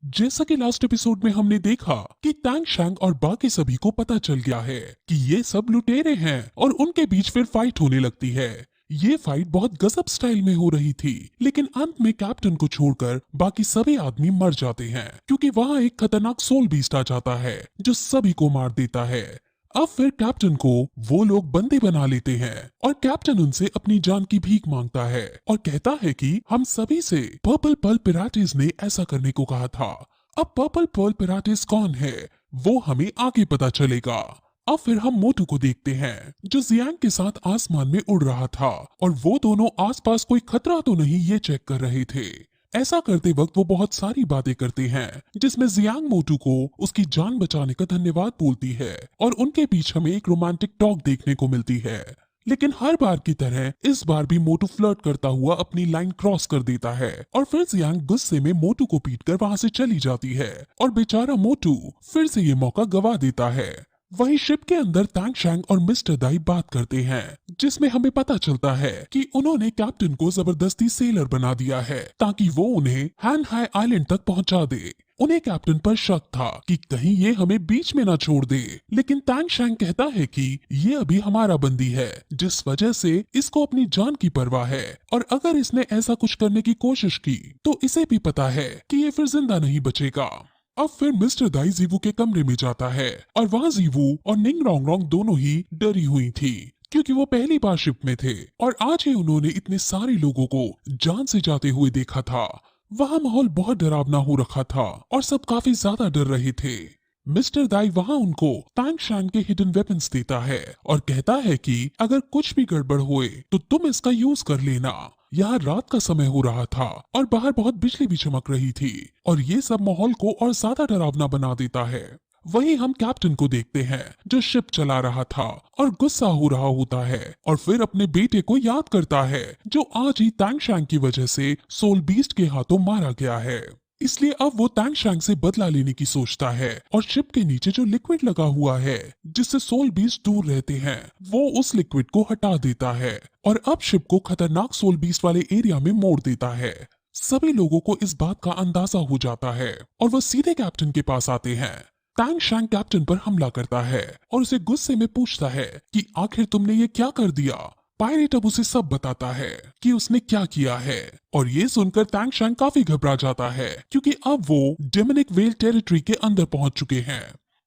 जैसा कि last episode में हमने देखा कि टैंग शैंग और बाकी सभी को पता चल गया है कि ये सब लुटेरे हैं और उनके बीच फिर फाइट होने लगती है। ये फाइट बहुत गजब स्टाइल में हो रही थी, लेकिन अंत में कैप्टन को छोड़कर बाकी सभी आदमी मर जाते हैं क्योंकि वहाँ एक खतरनाक सोल बीस्ट आ जाता है जो सभी को मार देता है। अब फिर कैप्टन को वो लोग बंदी बना लेते हैं और कैप्टन उनसे अपनी जान की भीख मांगता है और कहता है कि हम सभी से पर्पल पर्ल पिराटिस ने ऐसा करने को कहा था। अब पर्पल पर्ल पिराटिस कौन है वो हमें आगे पता चलेगा। अब फिर हम मोटू को देखते हैं जो जियांग के साथ आसमान में उड़ रहा था और वो दोनों आसपास कोई खतरा तो नहीं ये चेक कर रहे थे। ऐसा करते वक्त वो बहुत सारी बातें करते हैं जिसमें जियांग मोटू को उसकी जान बचाने का धन्यवाद बोलती है और उनके बीच हमें एक रोमांटिक टॉक देखने को मिलती है। लेकिन हर बार की तरह इस बार भी मोटू फ्लर्ट करता हुआ अपनी लाइन क्रॉस कर देता है और फिर जियांग गुस्से में मोटू को पीटकर वहां से चली जाती है और बेचारा मोटू फिर से ये मौका गवा देता है। वहीं शिप के अंदर टैंग शैंग और मिस्टर दाई बात करते हैं जिसमें हमें पता चलता है कि उन्होंने कैप्टन को जबरदस्ती सेलर बना दिया है ताकि वो उन्हें हैन हाई आइलैंड तक पहुंचा दे। उन्हें कैप्टन पर शक था कि कहीं ये हमें बीच में ना छोड़ दे, लेकिन टैंग शैंग कहता है कि ये अभी हमारा बंदी है जिस वजह से इसको अपनी जान की परवाह है और अगर इसने ऐसा कुछ करने की कोशिश की तो इसे भी पता है कि ये फिर जिंदा नहीं बचेगा। अब फिर मिस्टर दाई जीवू के कमरे में जाता है और वहाँ जीवू और निंग रोंग रोंग दोनों ही डरी हुई थी क्योंकि वो पहली बार शिप में थे और आज ही उन्होंने इतने सारे लोगों को जान से जाते हुए देखा था। वहाँ माहौल बहुत डरावना हो रखा था और सब काफी ज्यादा डर रहे थे। मिस्टर दाई वहाँ उनको टैंग शैंग के हिडन वेपन्स देता है और कहता है कि अगर कुछ भी गड़बड़ हुए तो तुम इसका यूज कर लेना। यहाँ रात का समय हो रहा था और बाहर बहुत बिजली भी चमक रही थी और ये सब माहौल को और ज्यादा डरावना बना देता है। वहीं हम कैप्टन को देखते हैं जो शिप चला रहा था और गुस्सा हो रहा होता है और फिर अपने बेटे को याद करता है जो आज ही टैंग शैंग की वजह से सोल बीस्ट के हाथों मारा गया है। इसलिए अब वो टैंग शैंग से बदला लेने की सोचता है और शिप के नीचे जो लिक्विड लगा हुआ है जिससे सोल बीस्ट दूर रहते हैं वो उस लिक्विड को हटा देता है और अब शिप को खतरनाक सोल बीस्ट वाले एरिया में मोड़ देता है। सभी लोगों को इस बात का अंदाजा हो जाता है और वो सीधे कैप्टन के पास आते हैं। टैंग शैंग कैप्टन पर हमला करता है और उसे गुस्से में पूछता है कि आखिर तुमने ये क्या कर दिया। पायरेट अब उसे सब बताता है कि उसने क्या किया है और ये सुनकर टैंग शैंग काफी घबरा जाता है क्योंकि अब वो डेमोनिक वेल टेरिटरी के अंदर पहुंच चुके हैं।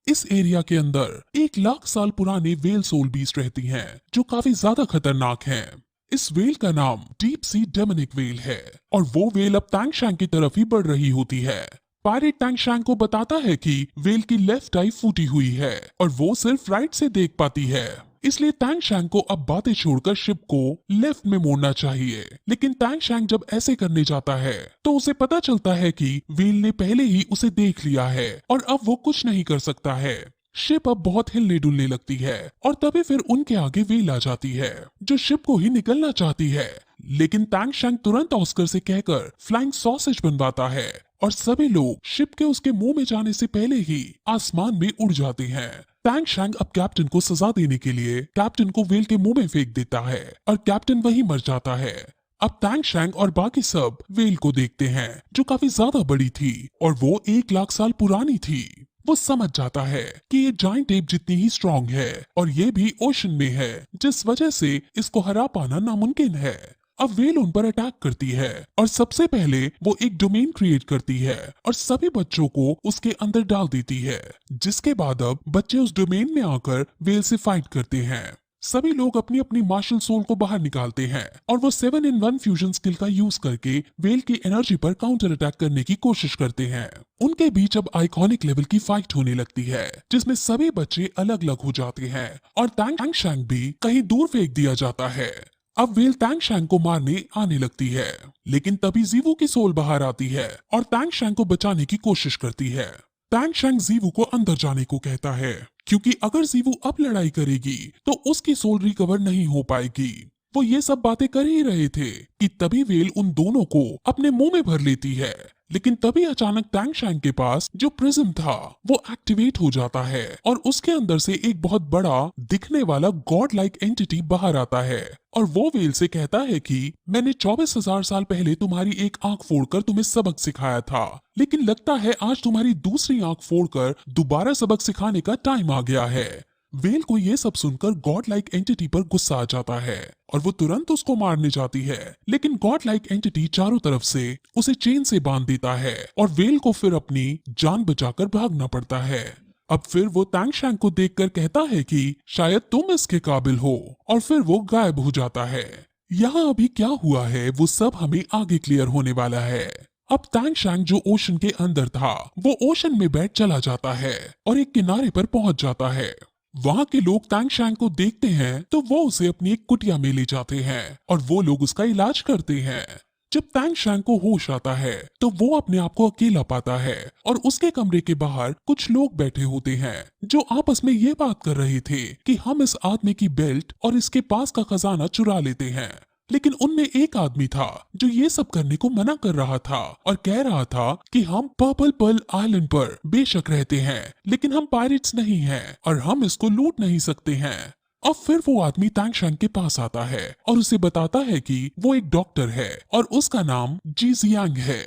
इस एरिया के अंदर 1 लाख साल पुराने वेल सोल बीस्ट रहती हैं जो काफी ज्यादा खतरनाक हैं। इस वेल का नाम डीप सी डेमोनिक वेल है और वो वेल अब टैंग शैंग की तरफ ही बढ़ रही होती है। पायरेट टैंग शैंग को बताता है कि वेल की लेफ्ट आई फूटी हुई है और वो सिर्फ राइट से देख पाती है, इसलिए टैंग शैंग को अब बातें छोड़कर शिप को लेफ्ट में मोड़ना चाहिए। लेकिन टैंग शैंग जब ऐसे करने जाता है तो उसे पता चलता है कि वेल ने पहले ही उसे देख लिया है और अब वो कुछ नहीं कर सकता है। शिप अब बहुत हिलने डुलने लगती है और तभी फिर उनके आगे वेल आ जाती है जो शिप को ही निकलना चाहती है, लेकिन टैंग शैंग तुरंत ऑस्कर से कहकर फ्लाइंग सॉसेज बनवाता है और सभी लोग शिप के उसके मुंह में जाने से पहले ही आसमान में उड़ जाते हैं। टैंग शैंग अब कैप्टन को सजा देने के लिए कैप्टन को वेल के मुंह में फेंक देता है और कैप्टन वहीं मर जाता है। अब टैंग शैंग और बाकी सब वेल को देखते हैं जो काफी ज्यादा बड़ी थी और वो 1 लाख साल पुरानी थी। वो समझ जाता है कि ये जाइंट एप जितनी ही स्ट्रॉन्ग है और ये भी ओशन में है जिस वजह से इसको हरा पाना नामुमकिन है। अब वेल उन पर अटैक करती है और सबसे पहले वो एक डोमेन क्रिएट करती है और सभी बच्चों को उसके अंदर डाल देती है, जिसके बाद अब बच्चे उस डोमेन में आकर वेल से फाइट करते हैं। सभी लोग अपनी अपनी मार्शल सोल को बाहर निकालते हैं और वो 7 in 1 फ्यूजन स्किल का यूज करके वेल की एनर्जी पर काउंटर अटैक करने की कोशिश करते हैं। उनके बीच अब आइकॉनिक लेवल की फाइट होने लगती है जिसमें सभी बच्चे अलग अलग हो जाते हैं और टैंग शैंग भी कहीं दूर फेंक दिया जाता है। अब वेल टैंग शैंग को मारने आने लगती है, लेकिन तभी जीवू की सोल बाहर आती है और टैंग शैंग को बचाने की कोशिश करती है। टैंग शैंग जीवू को अंदर जाने को कहता है क्योंकि अगर जीवू अब लड़ाई करेगी तो उसकी सोल रिकवर नहीं हो पाएगी। वो ये सब बातें कर ही रहे थे कि तभी वेल उन दोनों को अपने मुंह में भर लेती है, लेकिन तभी अचानक टैंग शैंग के पास जो प्रिज्म था वो एक्टिवेट हो जाता है और उसके अंदर से एक बहुत बड़ा दिखने वाला गॉड लाइक एंटिटी बाहर आता है और वो व्हेल से कहता है कि मैंने 24,000 साल पहले तुम्हारी एक आंख फोड़कर तुम्हें सबक सिखाया था, लेकिन लगता है आज तुम्हारी दूसरी आंख फोड़कर दोबारा सबक सिखाने का टाइम आ गया है। व्हेल को ये सब सुनकर गॉड लाइक एंटिटी पर गुस्सा आ जाता है और वो तुरंत उसको मारने जाती है, लेकिन गॉड लाइक एंटिटी चारों तरफ से उसे चेन से बांध देता है और व्हेल को फिर अपनी जान बचाकर भागना पड़ता है। अब फिर वो टैंग शैंग को देखकर कहता है कि शायद तुम इसके काबिल हो और फिर वो गायब हो जाता है। यहाँ अभी क्या हुआ है वो सब हमें आगे क्लियर होने वाला है। अब टैंग शैंग जो ओशन के अंदर था वो ओशन में बैठ चला जाता है और एक किनारे पर पहुंच जाता है। वहाँ के लोग टैंग शैंग को देखते हैं तो वो उसे अपनी एक कुटिया में ले जाते हैं और वो लोग उसका इलाज करते हैं। जब टैंग शैंग को होश आता है तो वो अपने आप को अकेला पाता है और उसके कमरे के बाहर कुछ लोग बैठे होते हैं जो आपस में ये बात कर रहे थे कि हम इस आदमी की बेल्ट और इसके पास का खजाना चुरा लेते हैं। लेकिन उनमें एक आदमी था जो ये सब करने को मना कर रहा था और कह रहा था कि हम पर्पल पर्ल आइलैंड पर बेशक रहते हैं लेकिन हम पायरेट्स नहीं हैं और हम इसको लूट नहीं सकते हैं। अब फिर वो आदमी टैंग शैंग के पास आता है और उसे बताता है कि वो एक डॉक्टर है और उसका नाम जी जियांग है।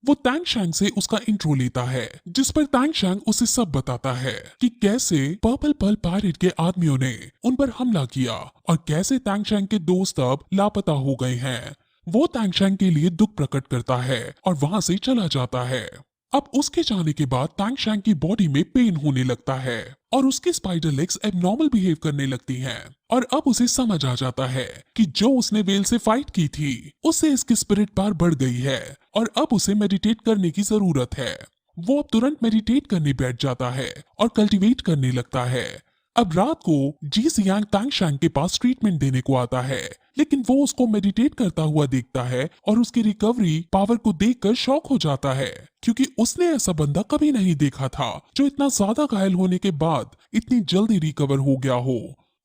वो टैंग शैंग से उसका इंट्रो लेता है जिस पर टैंग शैंग उसे सब बताता है कि कैसे पर्पल पर्ल पायरेट के आदमियों ने उन पर हमला किया और कैसे टैंग शैंग के दोस्त अब लापता हो गए हैं। वो टैंग शैंग के लिए दुख प्रकट करता है और वहां से चला जाता है। अब उसके जाने के बाद टैंग शैंग की बॉडी में पेन होने लगता है और उसकी स्पाइडर लेग्स एबनॉर्मल बिहेव करने लगती हैं और अब उसे समझ आ जाता है कि जो उसने व्हेल से फाइट की थी उससे इसकी स्पिरिट पावर बढ़ गई है और अब उसे मेडिटेट करने की जरूरत है। वो अब तुरंत मेडिटेट करने बैठ जाता है और कल्टीवेट करने लगता है। अब रात को जी जियांग टैंग शैंग के पास ट्रीटमेंट देने को आता है, लेकिन वो उसको मेडिटेट करता हुआ देखता है और उसकी रिकवरी पावर को देखकर शॉक हो जाता है क्योंकि उसने ऐसा बंदा कभी नहीं देखा था जो इतना ज्यादा घायल होने के बाद इतनी जल्दी रिकवर हो गया हो।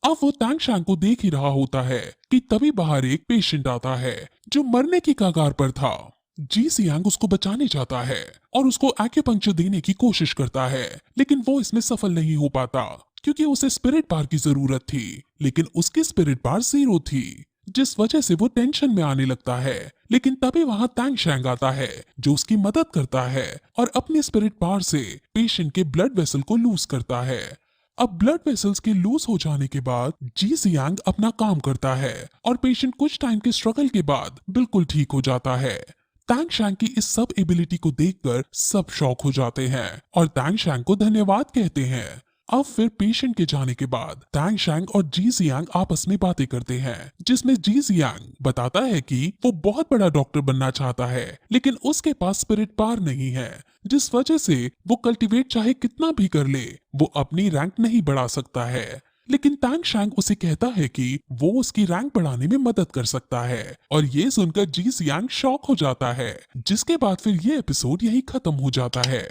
अब वो टैंग शैंग को देख ही रहा होता है कि तभी बाहर एक पेशेंट आता है जो मरने की कगार पर था। जी जियांग उसको बचाने जाता है और उसको एक्यूपंक्चर देने की कोशिश करता है, लेकिन वो इसमें सफल नहीं हो पाता क्योंकि उसे स्पिरिट पावर की जरूरत थी, लेकिन उसकी स्पिरिट पावर 0 थी, जिस वजह से वो टेंशन में आने लगता है। लेकिन तभी वहां टैंग शैंग आता है जो उसकी मदद करता है और अपनी स्पिरिट पावर से पेशेंट के ब्लड वेसल को लूज करता है। अब ब्लड वेसल्स के लूज हो जाने के बाद जी जियांग अपना काम करता है और पेशेंट कुछ टाइम के स्ट्रगल के बाद बिल्कुल ठीक हो जाता है। टैंग शैंग की इस सब एबिलिटी को देखकर सब शॉक हो जाते हैं और टैंग शैंग को धन्यवाद कहते हैं। अब फिर पेशेंट के जाने के बाद टैंग शैंग और जी जियांग आपस में बातें करते हैं जिसमें जी जियांग बताता है कि वो बहुत बड़ा डॉक्टर बनना चाहता है लेकिन उसके पास स्पिरिट पावर नहीं है, जिस वजह से वो कल्टीवेट चाहे कितना भी कर ले वो अपनी रैंक नहीं बढ़ा सकता है। लेकिन टैंग शैंग उसे कहता है कि वो उसकी रैंक बढ़ाने में मदद कर सकता है और ये सुनकर जी जियांग शॉक हो जाता है, जिसके बाद फिर ये एपिसोड यही खत्म हो जाता है।